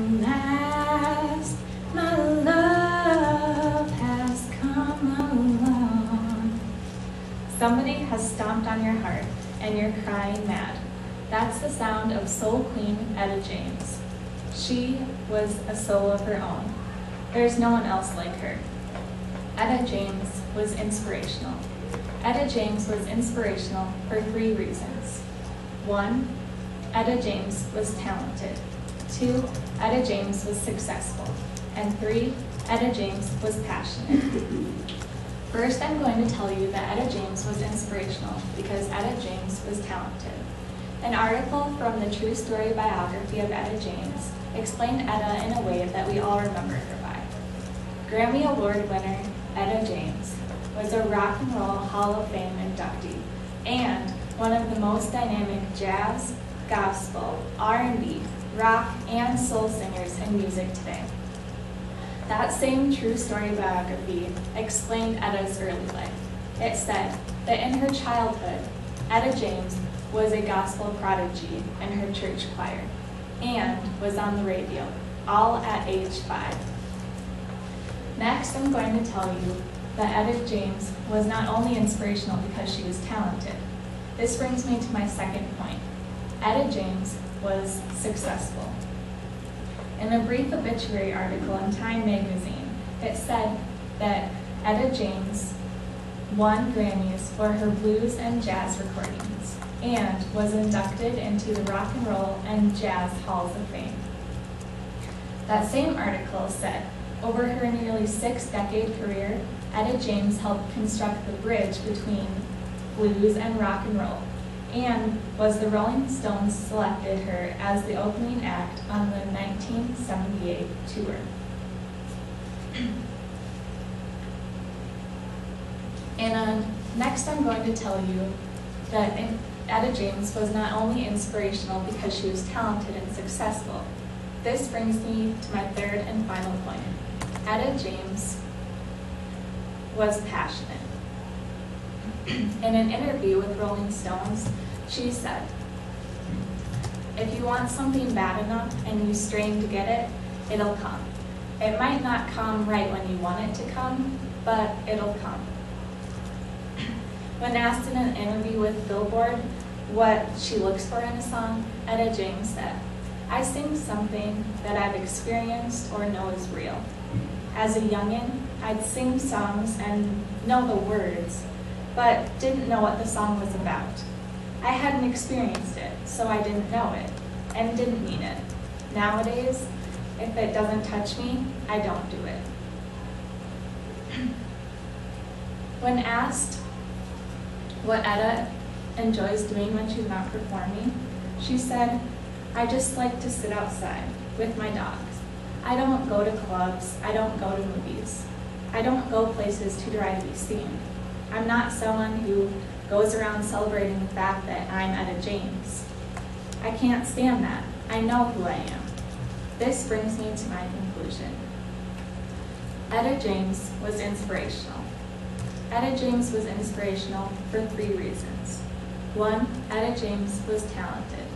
last, my love has come along. Somebody has stomped on your heart and you're crying mad. That's the sound of soul queen Etta James. She was a soul of her own. There's no one else like her. Etta James was inspirational. Etta James was inspirational for 3 reasons. 1, Etta James was talented. 2, Etta James was successful. And 3, Etta James was passionate. First, I'm going to tell you that Etta James was inspirational because Etta James was talented. An article from the true story biography of Etta James explained Etta in a way that we all remember her by. Grammy Award winner Etta James was a Rock and Roll Hall of Fame inductee and one of the most dynamic jazz, gospel, R&B, rock, and soul singers in music today. That same true story biography explained Etta's early life. It said that in her childhood, Etta James was a gospel prodigy in her church choir and was on the radio, all at age 5. Next, I'm going to tell you that Etta James was not only inspirational because she was talented. This brings me to my second point. Etta James was successful. In a brief obituary article in Time magazine, it said that Etta James won Grammys for her blues and jazz recordings and was inducted into the Rock and Roll and Jazz Halls of Fame. That same article said, over her nearly 6-decade career, Etta James helped construct the bridge between blues and rock and roll, and was the Rolling Stones selected her as the opening act on the 1978 tour. Next I'm going to tell you that Etta James was not only inspirational because she was talented and successful. This brings me to my third and final point. Etta James was passionate. In an interview with Rolling Stones, she said, "If you want something bad enough and you strain to get it, it'll come. It might not come right when you want it to come, but it'll come." When asked in an interview with Billboard what she looks for in a song, Etta James said, "I sing something that I've experienced or know is real. As a youngin', I'd sing songs and know the words, but didn't know what the song was about. I hadn't experienced it, so I didn't know it, and didn't mean it. Nowadays, if it doesn't touch me, I don't do it." When asked what Etta enjoys doing when she's not performing, she said, "I just like to sit outside with my dogs. I don't go to clubs, I don't go to movies. I don't go places to try to be seen. I'm not someone who goes around celebrating the fact that I'm Etta James. I can't stand that. I know who I am." This brings me to my conclusion. Etta James was inspirational. Etta James was inspirational for 3 reasons. 1, Etta James was talented.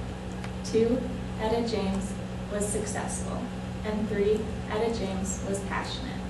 2, Etta James was successful. And 3, Etta James was passionate.